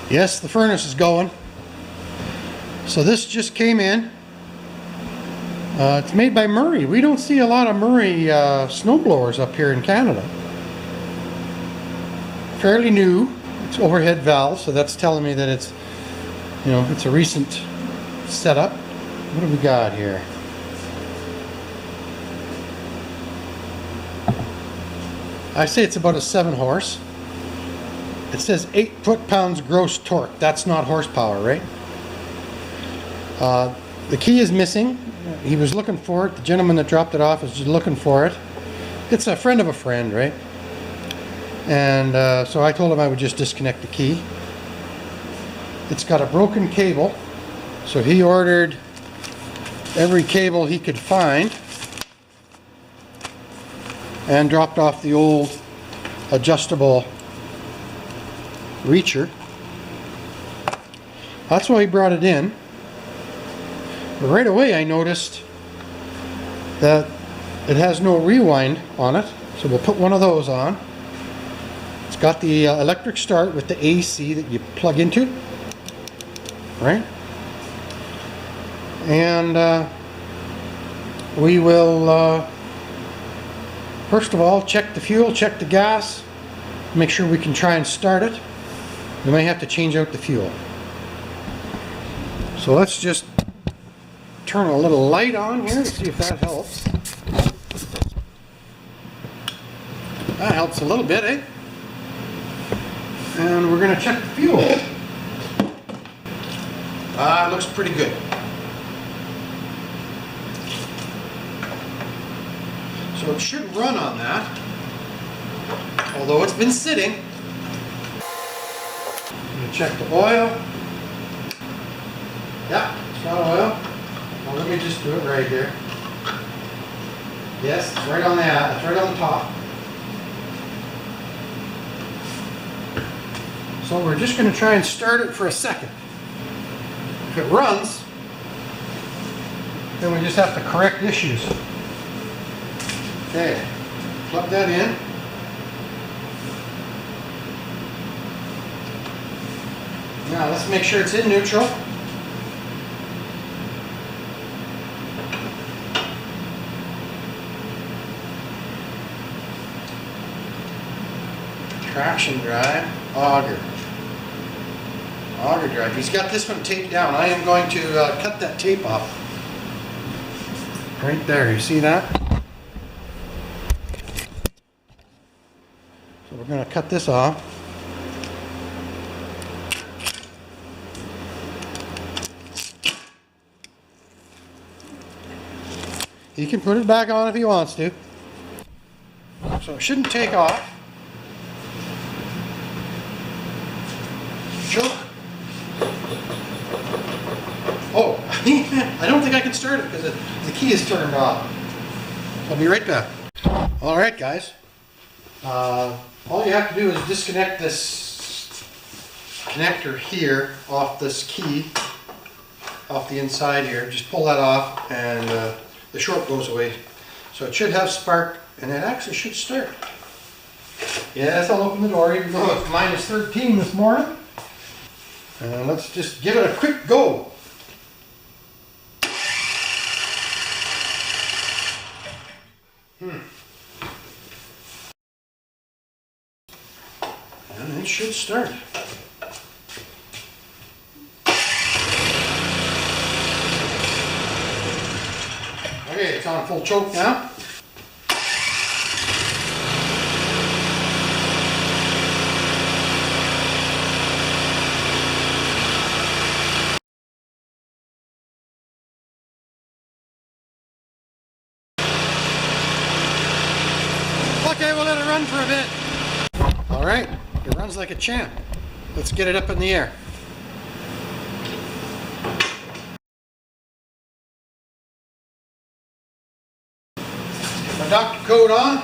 Yes, the furnace is going. So this just came in. It's made by Murray. We don't see a lot of Murray snowblowers up here in Canada. Fairly new. It's overhead valve, so that's telling me that it's, you know, it's a recent setup. What do we got here? I say it's about a 7 horse. It says 8 foot-pounds gross torque. That's not horsepower, right? The key is missing. He was looking for it. The gentleman that dropped it off is just looking for it. It's a friend of a friend, right? And so I told him I would just disconnect the key. It's got a broken cable, so he ordered every cable he could find and dropped off the old adjustable reacher. That's why he brought it in. But right away I noticed that it has no rewind on it, so we'll put one of those on. It's got the electric start with the AC that you plug into, right? And we will first of all check the fuel, check the gas, make sure we can try and start it. We may have to change out the fuel. So let's just turn a little light on here to see if that helps. That helps a little bit, eh? And we're going to check the fuel. It looks pretty good. So it should run on that, although it's been sitting. I'm going to check the oil. Yeah, it's got oil. Well, let me just do it right here. Yes, it's right on that. It's right on the top. So we're just going to try and start it for a second. If it runs, then we just have to correct issues. Okay, plug that in. Now let's make sure it's in neutral. Traction drive, auger drive. He's got this one taped down. I am going to cut that tape off. Right there, you see that? So we're going to cut this off. He can put it back on if he wants to. So it shouldn't take off. Choke. Oh, I don't think I can start it because the key is turned off. I'll be right back. All right, guys. All you have to do is disconnect this connector here off this key, off the inside here. Just pull that off and the short goes away. So it should have spark and it actually should start. Yes, I'll open the door even though it's minus 13 this morning. And let's just give it a quick go. And it should start. Okay, it's on full choke now. Okay, we'll let it run for a bit. All right, it runs like a champ. Let's get it up in the air. Get my doctor coat on.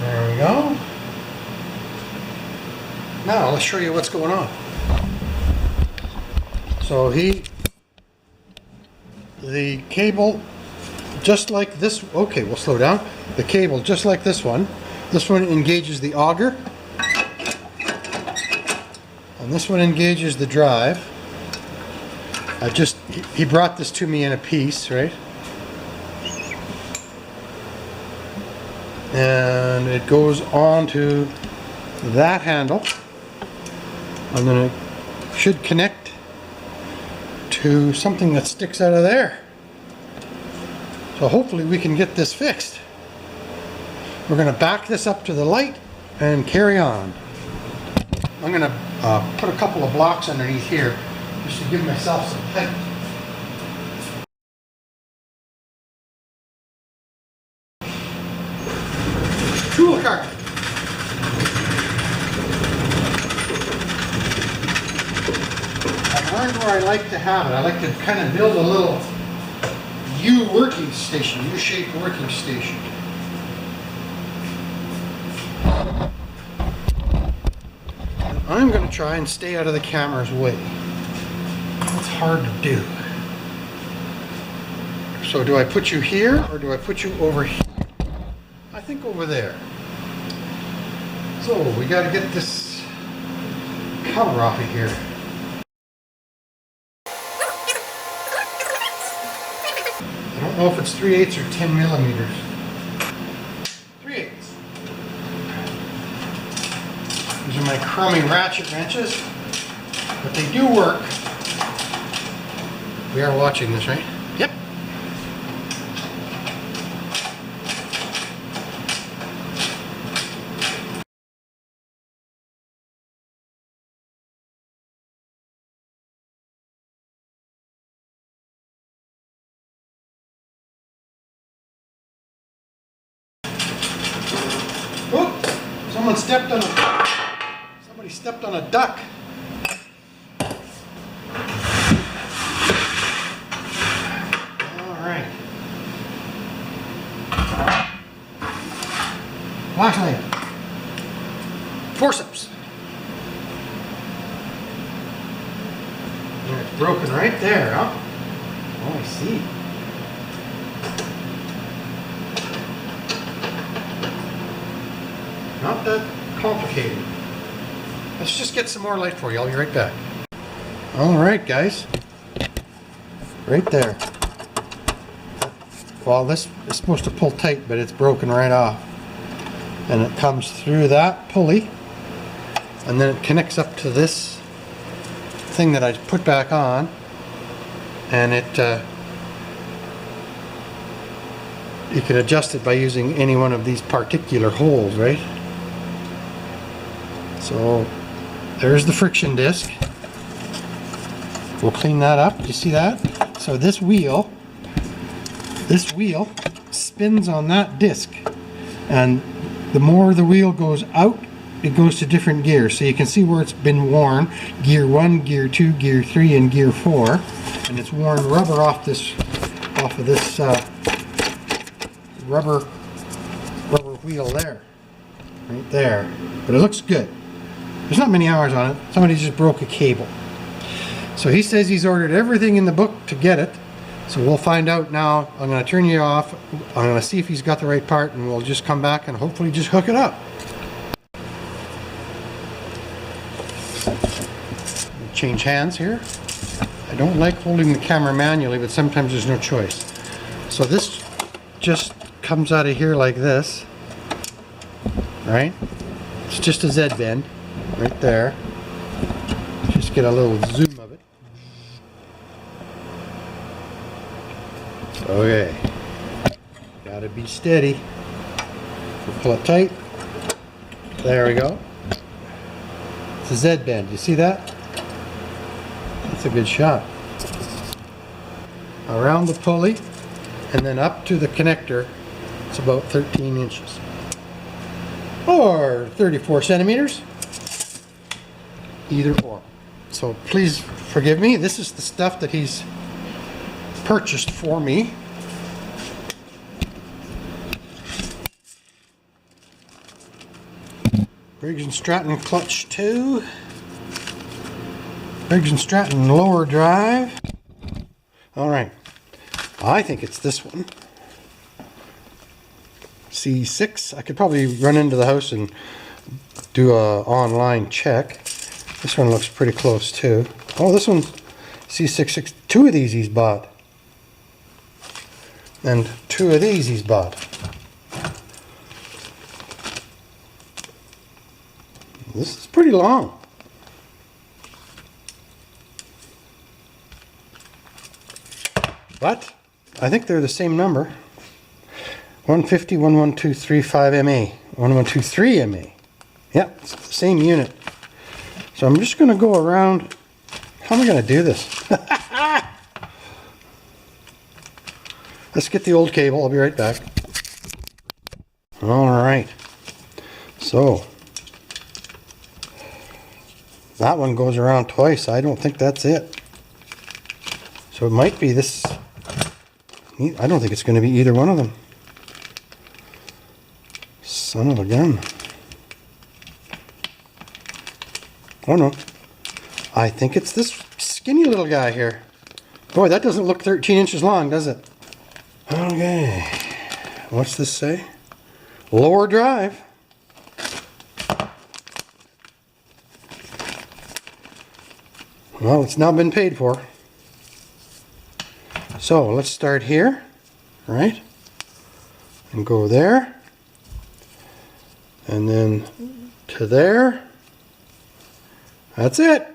There we go. Now let's show you what's going on. So the cable, just like this, okay, we'll slow down. The cable, just like this one, This one engages the auger, and this one engages the drive. He brought this to me in a piece, right? And it goes on to that handle, and then it should connect to something that sticks out of there. So hopefully we can get this fixed. We're going to back this up to the light and carry on. I'm going to put a couple of blocks underneath here just to give myself some height. Tool cart. I've learned where I like to have it. I like to kind of build a little U-shaped working station. I'm going to try and stay out of the camera's way. It's hard to do. So do I put you here or do I put you over here? I think over there. So we got to get this cover off of here. I don't know if it's 3/8 or 10 millimeters. 3/8. These are my crummy ratchet wrenches, but they do work. We are watching this, right? Yep. Oop! Somebody stepped on a duck. All right. Flashlight. Forceps. And it's broken right there, huh? Oh, I see. Not that complicated. Let's just get some more light for you. I'll be right back. All right, guys. Right there. Well, this is supposed to pull tight, but it's broken right off. And it comes through that pulley, and then it connects up to this thing that I put back on, and you can adjust it by using any one of these particular holes, right? So there's the friction disc. We'll clean that up. You see that? So this wheel spins on that disc, and the more the wheel goes out, it goes to different gears. So you can see where it's been worn: gear 1, gear 2, gear 3, and gear 4. And it's worn rubber off of this rubber wheel there, right there. But it looks good. There's not many hours on it. Somebody just broke a cable. So he says he's ordered everything in the book to get it. So we'll find out now. I'm going to turn you off. I'm going to see if he's got the right part, and we'll just come back and hopefully just hook it up. Change hands here. I don't like holding the camera manually, but sometimes there's no choice. So this just comes out of here like this, right? It's just a Z bend right there. Just get a little zoom of it. Okay, gotta be steady. We'll pull it tight. There we go. It's a Z bend. You see that? That's a good shot. Around the pulley and then up to the connector. It's about 13 inches. Or 34 centimeters. Either or. So please forgive me. This is the stuff that he's purchased for me. Briggs and Stratton clutch 2. Briggs and Stratton lower drive. Alright. I think it's this one. C6. I could probably run into the house and do a online check. This one looks pretty close too. Oh, this one's C6. Two of these he's bought. And two of these he's bought. This is pretty long. But I think they're the same number. 150, 11235 MA. 1123 MA. Yeah, it's the same unit. So I'm just going to go around. How am I going to do this? Let's get the old cable. I'll be right back. All right. So that one goes around twice. I don't think that's it. So it might be this. I don't think it's going to be either one of them. Son of a gun. Oh no. I think it's this skinny little guy here. Boy, that doesn't look 13 inches long, does it? Okay. What's this say? Lower drive. Well, it's now been paid for. So let's start here, right? And go there. And then to there. That's it.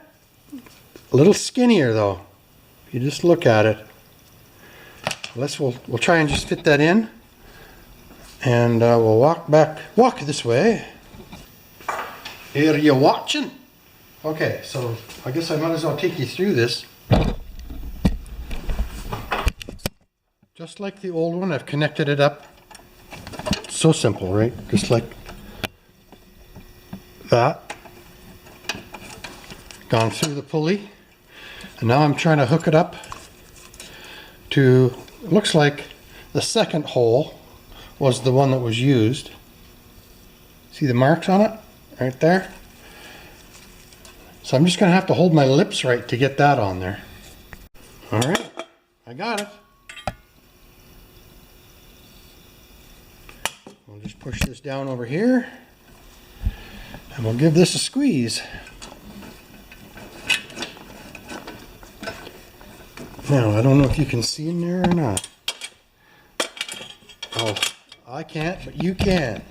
A little skinnier though. If you just look at it. We'll try and just fit that in. And we'll walk this way. Here you watching? Okay, so I guess I might as well take you through this. Just like the old one, I've connected it up. So simple, right? Just like that. Gone through the pulley. And now I'm trying to hook it up to, it looks like the second hole was the one that was used. See the marks on it? Right there. So I'm just going to have to hold my lips right to get that on there. All right, I got it. We'll just push this down over here and we'll give this a squeeze. Now, I don't know if you can see in there or not. Oh, I can't, but you can.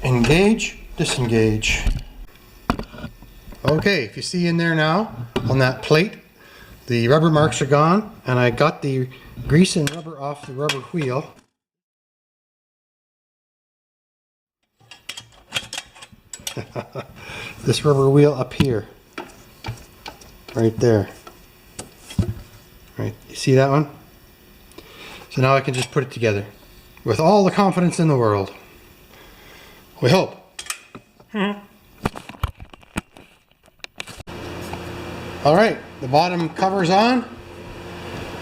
Engage, disengage. Okay, if you see in there now, on that plate, the rubber marks are gone, and I got the grease and rubber off the rubber wheel. This rubber wheel up here. Right there. Right, you see that one? So now I can just put it together with all the confidence in the world. We hope. All right, the bottom cover's on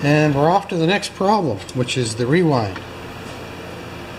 and we're off to the next problem, which is the rewind.